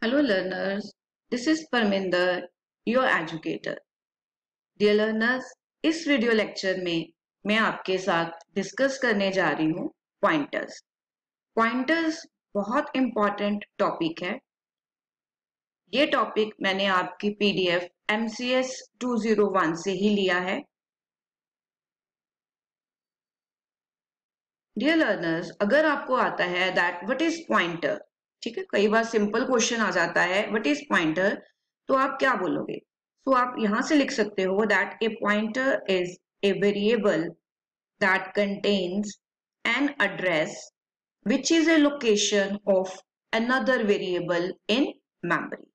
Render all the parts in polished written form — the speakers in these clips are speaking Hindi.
Hello learners, this is Parminder, your educator. Dear learners, इस वीडियो लेक्चर में मैं आपके साथ डिस्कस करने जा रही हूँ पॉइंटर्स। पॉइंटर्स बहुत इम्पॉर्टेंट टॉपिक है। ये टॉपिक मैंने आपकी पीडीएफ MCS 201 से ही लिया है। डियर लर्नर्स, अगर आपको आता है दैट व्हाट इज पॉइंटर, ठीक है, कई बार सिंपल क्वेश्चन आ जाता है व्हाट इज पॉइंटर, तो आप क्या बोलोगे? तो आप यहां से लिख सकते हो that a pointer is a variable that contains an address which is a location of another variable in memory.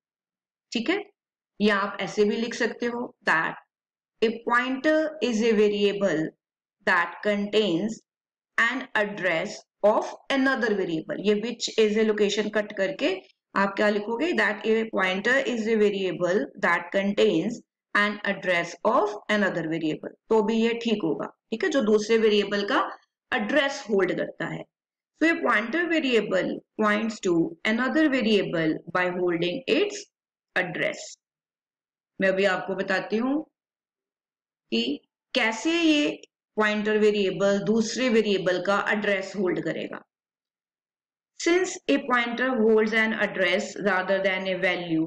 ठीक है, या आप ऐसे भी लिख सकते हो that a pointer is a variable that contains an address of another variable. ये which is a location cut करके आप क्या लिखोगे that a pointer is a variable that contains an address of another variable, तो भी ये ठीक होगा। ठीक है, जो दूसरे वेरिएबल का एड्रेस होल्ड करता है। So a pointer variable points to another variable by holding its address. मैं अभी आपको बताती हूँ कि कैसे ये पॉइंटर वेरिएबल दूसरे वेरिएबल का एड्रेस होल्ड करेगा। Since a pointer holds an address rather than a value,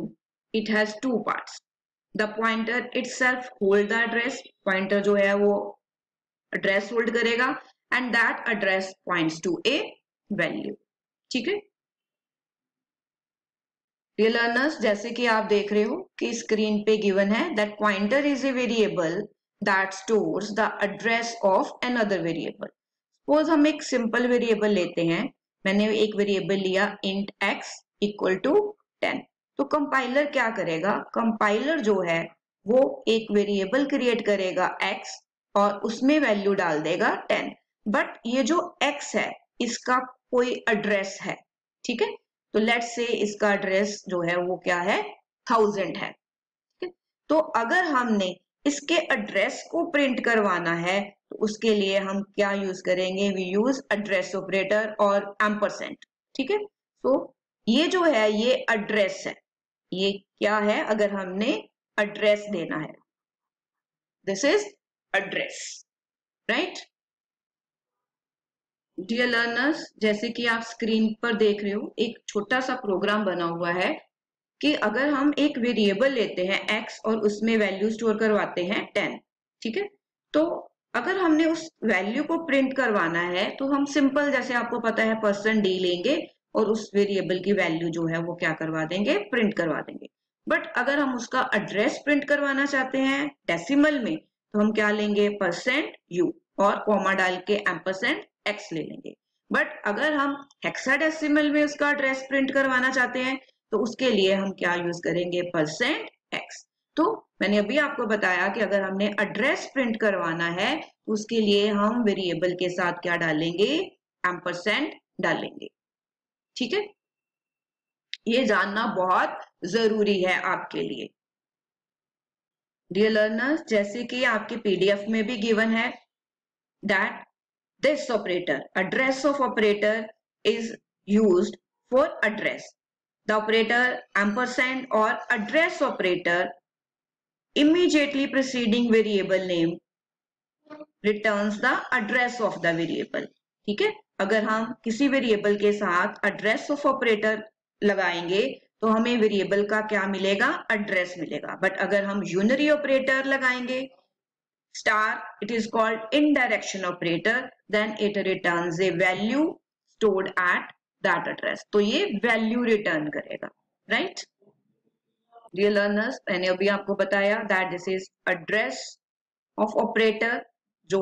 it has two parts. The pointer itself holds the address. Pointer जो है वो address hold करेगा and that address points to a value. ठीक है? Dear learners, जैसे कि आप देख रहे हो कि स्क्रीन पे गिवन है that pointer is a variable that stores the address of another variable. Suppose हम एक simple variable लेते हैं। मैंने एक वेरिएबल लिया int x इक्वल टू 10। तो कंपाइलर क्या करेगा? कंपाइलर जो है वो एक वेरिएबल क्रिएट करेगा x और उसमें वैल्यू डाल देगा 10। बट ये जो x है इसका कोई एड्रेस है। ठीक है, तो लेट्स से इसका एड्रेस जो है वो क्या है, 1000 है। ठीक है, तो अगर हमने इसके एड्रेस को प्रिंट करवाना है तो उसके लिए हम क्या यूज करेंगे? वी यूज एड्रेस ऑपरेटर और एम्परसेंड। ठीक है, तो ये जो है ये एड्रेस है। ये क्या है? अगर हमने एड्रेस देना है, this is address, right? Dear learners, जैसे कि आप स्क्रीन पर देख रहे हो एक छोटा सा प्रोग्राम बना हुआ है कि अगर हम एक वेरिएबल लेते हैं x और उसमें वैल्यू स्टोर करवाते हैं 10। ठीक है, तो अगर हमने उस वैल्यू को प्रिंट करवाना है तो हम सिंपल, जैसे आपको पता है, %d लेंगे और उस वेरिएबल की वैल्यू जो है वो क्या करवा देंगे? प्रिंट करवा देंगे। बट अगर हम उसका एड्रेस प्रिंट करवाना चाहते हैं डेसिमल में तो हम क्या लेंगे? %u और कॉमा डाल के एम्परसेंड x ले लेंगे। बट अगर हम हेक्साडेसिमल में उसका एड्रेस प्रिंट करवाना चाहते हैं तो उसके लिए हम क्या यूज करेंगे? %x। तो मैंने अभी आपको बताया कि अगर हमने एड्रेस प्रिंट करवाना है तो उसके लिए हम वेरिएबल के साथ क्या डालेंगे? एम्परसेंड डालेंगे। ठीक है, ये जानना बहुत जरूरी है आपके लिए। डियर लर्नर्स, जैसे कि आपके पीडीएफ में भी गिवन है that this operator, address of operator is used for address. The operator ampersand or address operator immediately preceding variable name returns the address of the variable. ठीक है, अगर हम किसी वेरिएबल के साथ address of operator लगाएंगे तो हमें वेरिएबल का क्या मिलेगा? एड्रेस मिलेगा। बट अगर हम यूनरी ऑपरेटर लगाएंगे star, it is called indirection operator, then it returns a value stored at that address. तो ये वैल्यू रिटर्न करेगा, राइट? डियर लर्नर्स, मैंने अभी आपको बताया that this is address of operator, जो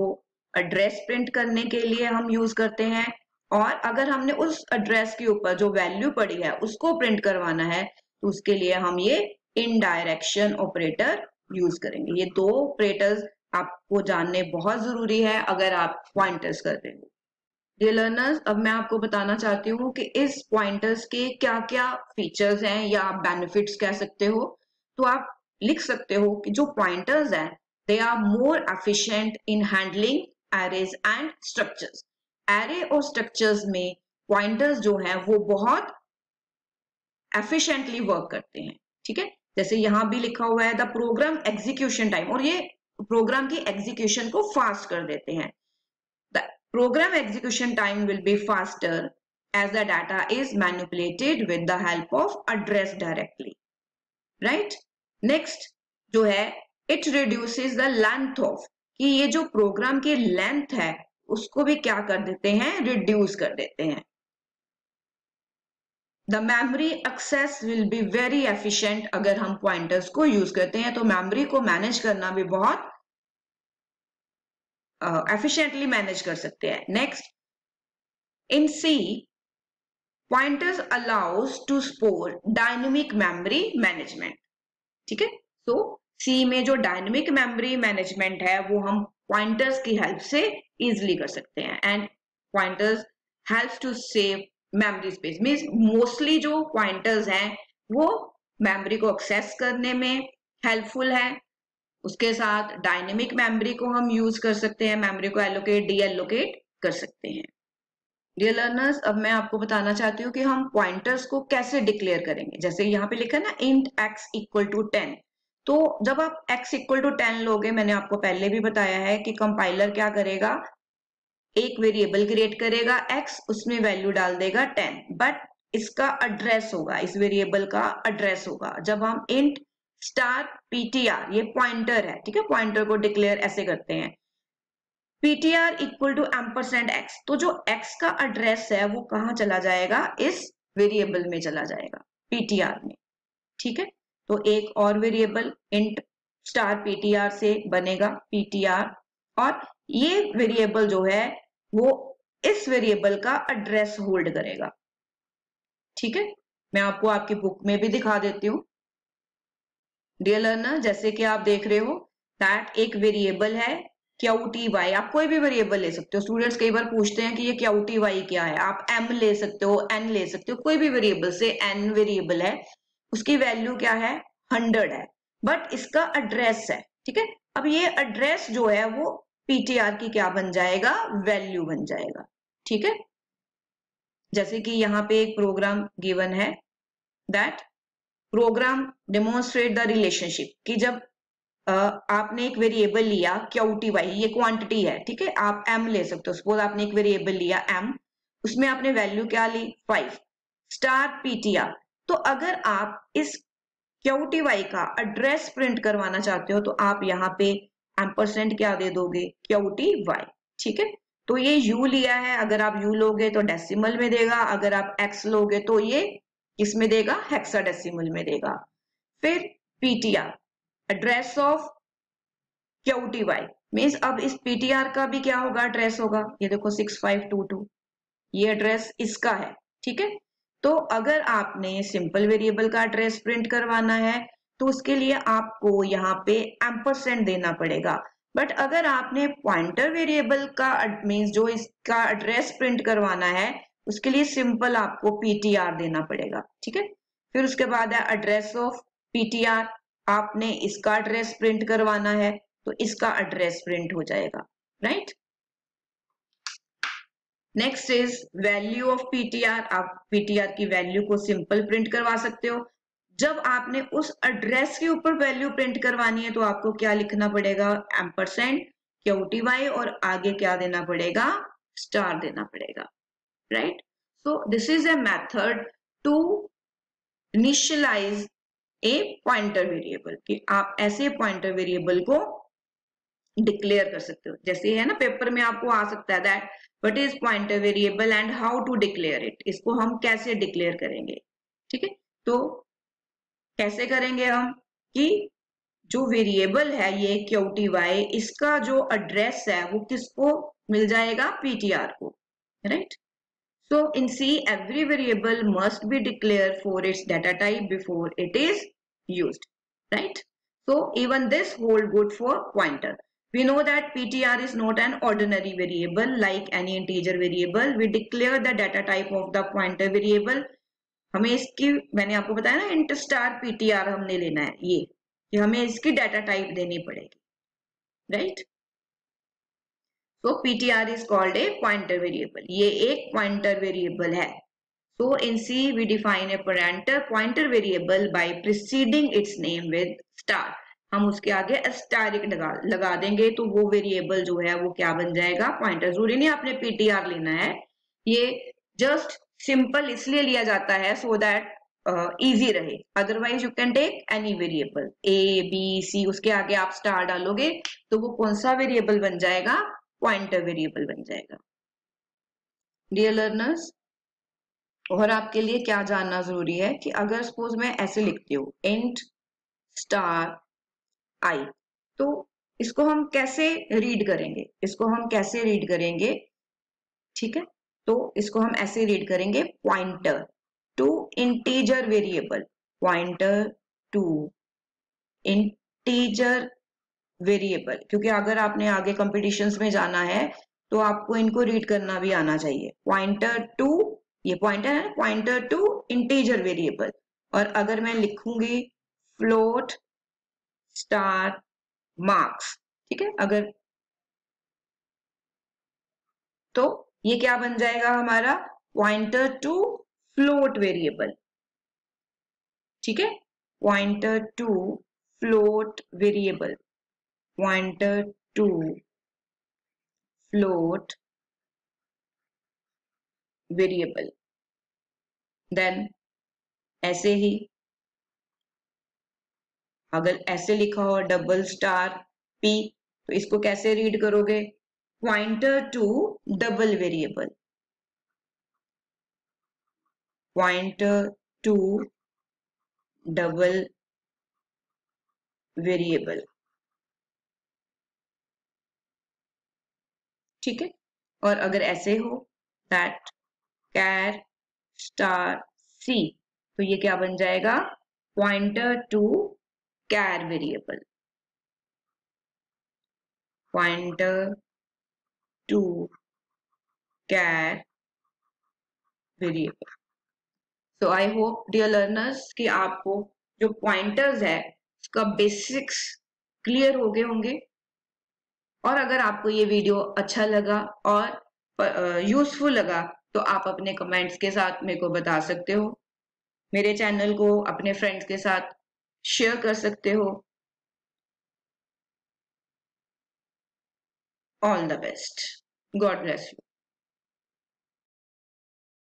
एड्रेस प्रिंट करने के लिए हम यूज करते हैं। और अगर हमने उस एड्रेस के ऊपर जो वैल्यू पड़ी है उसको प्रिंट करवाना है तो उसके लिए हम ये इनडायरेक्शन ऑपरेटर यूज करेंगे। ये दो ऑपरेटर्स आपको जानने बहुत जरूरी है अगर आप पॉइंटर्स कर रहे हो। डियर लर्नर्स, अब मैं आपको बताना चाहती हूँ कि इस पॉइंटर्स के क्या क्या फीचर्स हैं या आप बेनिफिट्स कह सकते हो। तो आप लिख सकते हो कि जो पॉइंटर्स हैं they are more efficient in handling arrays and structures. Array और स्ट्रक्चर्स में पॉइंटर्स जो हैं वो बहुत एफिशिएंटली वर्क करते हैं, ठीक है। जैसे यहां भी लिखा हुआ है द प्रोग्राम एग्जीक्यूशन टाइम, और ये प्रोग्राम की एग्जीक्यूशन को फास्ट कर देते हैं। The program execution time will be faster as the data is manipulated with the help of address directly, right? Next जो है it reduces the length of, कि ये जो प्रोग्राम की लेंथ है उसको भी क्या कर देते हैं, रिड्यूस कर देते हैं। The memory access will be very efficient, अगर हम पॉइंटर्स को यूज करते हैं तो मेमोरी को मैनेज करना भी बहुत एफिशिएंटली मैनेज कर सकते हैं। Next, in C pointers allows to store dynamic memory management, ठीक है। तो C में जो डायनेमिक मेमोरी मैनेजमेंट है वो हम पॉइंटर्स की हेल्प से इजिली कर सकते हैं। And pointers helps to save memory space, means mostly जो पॉइंटर्स हैं वो मेमोरी को एक्सेस करने में हेल्पफुल है। उसके साथ डायनेमिक मेमोरी को हम यूज कर सकते हैं, मेमोरी को एलोकेट डी एलोकेट कर सकते हैं। डियर लर्नर्स, अब मैं आपको बताना चाहती हूँ कि हम पॉइंटर्स को कैसे डिक्लेयर करेंगे। जैसे यहाँ पे लिखा है ना इंट x इक्वल टू 10, तो जब आप x इक्वल टू 10 लोगे, मैंने आपको पहले भी बताया है कि कंपाइलर क्या करेगा, एक वेरिएबल क्रिएट करेगा x, उसमें वैल्यू डाल देगा 10, बट इसका एड्रेस होगा, इस वेरिएबल का एड्रेस होगा। जब हम इंट स्टार ptr, ये पॉइंटर है, ठीक है, पॉइंटर को डिक्लेयर ऐसे करते हैं, ptr इक्वल टू %x, तो जो x का एड्रेस है वो कहाँ चला जाएगा, इस वेरिएबल में चला जाएगा, ptr में, ठीक है। तो एक और वेरिएबल इंट स्टार ptr से बनेगा ptr, और ये वेरिएबल जो है वो इस वेरिएबल का एड्रेस होल्ड करेगा, ठीक है। मैं आपको आपकी बुक में भी दिखा देती हूँ। डियर लर्नर, जैसे कि आप देख रहे हो दैट एक वेरिएबल है QTY, आप कोई भी वेरिएबल ले सकते हो। स्टूडेंट्स कई बार पूछते हैं कि ये QTY क्या है, आप M ले सकते हो, N ले सकते हो, कोई भी वेरिएबल से N वेरिएबल है, उसकी वैल्यू क्या है, 100 है, बट इसका एड्रेस है, ठीक है। अब ये एड्रेस जो है वो ptr की क्या बन जाएगा, वैल्यू बन जाएगा, ठीक है। जैसे कि यहाँ पे एक प्रोग्राम गिवन है that program demonstrate the relationship, कि जब आपने एक वेरिएबल लिया QTY, ये क्वांटिटी है, ठीक है, आप M ले सकते हो। सपोज आपने एक वेरिएबल लिया M, उसमें आपने वैल्यू क्या ली, 5 स्टार ptr, तो अगर आप इस QTY का एड्रेस प्रिंट करवाना चाहते हो तो आप यहाँ पे एम्परसेंड क्या दे दोगे, QTY, ठीक है। तो ये U लिया है, अगर आप U लोगे तो डेसिमल में देगा, अगर आप X लोगे तो ये किसमें देगा, हेक्साडेसिमल में देगा। फिर ptr address of QTY means अब इस ptr का भी क्या होगा, एड्रेस होगा, ये देखो 6522, ये एड्रेस इसका है, ठीक है। तो अगर आपने सिंपल वेरिएबल का एड्रेस प्रिंट करवाना है तो उसके लिए आपको यहाँ पे एम्परसेंड देना पड़ेगा, बट अगर आपने पॉइंटर वेरिएबल का मीन्स जो इसका एड्रेस प्रिंट करवाना है उसके लिए सिंपल आपको ptr देना पड़ेगा, ठीक है। फिर उसके बाद है एड्रेस ऑफ ptr, आपने इसका एड्रेस प्रिंट करवाना है तो इसका एड्रेस प्रिंट हो जाएगा, right. Next is value of ptr, आप ptr की वैल्यू को सिंपल प्रिंट करवा सकते हो। जब आपने उस एड्रेस के ऊपर वैल्यू प्रिंट करवानी है तो आपको क्या लिखना पड़ेगा, एम्परसेंड QTY, और आगे क्या देना पड़ेगा, स्टार देना पड़ेगा, right. So this is a method to initialize a pointer variable, कि आप ऐसे पॉइंटर वेरिएबल को डिक्लेयर कर सकते हो। जैसे है ना पेपर में आपको आ सकता है that what is pointer variable and how to declare it, इसको हम कैसे डिक्लेयर करेंगे, ठीक है। तो कैसे करेंगे हम, कि जो वेरिएबल है ये QTY, इसका जो एड्रेस है वो किसको मिल जाएगा, ptr को, right. So in C, every variable must be declared for its data type before it is used, right? So even this hold good for pointer. We know that ptr is not an ordinary variable like any integer variable. We declare the data type of the pointer variable. हमें इसकी, मैंने आपको बताया ना int star ptr हमने लेना है, ये कि हमें इसकी डाटा टाइप देनी पड़ेगी, right. So ptr is called a pointer variable, ये एक pointer variable है। So in C we define a pointer variable by preceding its name with star. हम उसके आगे asterisk लगा देंगे तो वो वेरिएबल जो है वो क्या बन जाएगा, पॉइंटर। जरूरी नहीं आपने ptr लेना है, ये जस्ट सिंपल इसलिए लिया जाता है सो दैट इजी रहे। Otherwise you can take any variable A, B, C, उसके आगे आप स्टार डालोगे तो वो कौन सा वेरिएबल बन जाएगा, पॉइंटर वेरिएबल बन जाएगा। डियर लर्नर्स, और आपके लिए क्या जानना जरूरी है कि अगर सपोज मैं ऐसे लिखती हूँ int स्टार i, तो इसको हम कैसे रीड करेंगे, इसको हम कैसे रीड करेंगे, ठीक है। तो इसको हम ऐसे रीड करेंगे, pointer to integer variable, pointer to integer variable, क्योंकि अगर आपने आगे कंपटीशंस में जाना है तो आपको इनको रीड करना भी आना चाहिए। पॉइंटर टू, ये पॉइंटर है, पॉइंटर टू इंटीजर वेरिएबल। और अगर मैं लिखूंगी फ्लोट स्टार मार्क्स, ठीक है, अगर तो ये क्या बन जाएगा हमारा, पॉइंटर टू फ्लोट वेरिएबल, ठीक है, pointer to float variable, pointer to float variable. Then ऐसे ही अगर ऐसे लिखा हो डबल स्टार p, तो इसको कैसे रीड करोगे, pointer to double variable, pointer to double variable, ठीक है। और अगर ऐसे हो दैट कैर स्टार c, तो ये क्या बन जाएगा, pointer to char variable, pointer to char variable. So I hope dear learners कि आपको जो पॉइंटर्स है उसका बेसिक्स क्लियर हो गए होंगे। और अगर आपको ये वीडियो अच्छा लगा और यूजफुल लगा तो आप अपने कमेंट्स के साथ मेरे को बता सकते हो, मेरे चैनल को अपने फ्रेंड्स के साथ शेयर कर सकते हो। All the best, God bless you.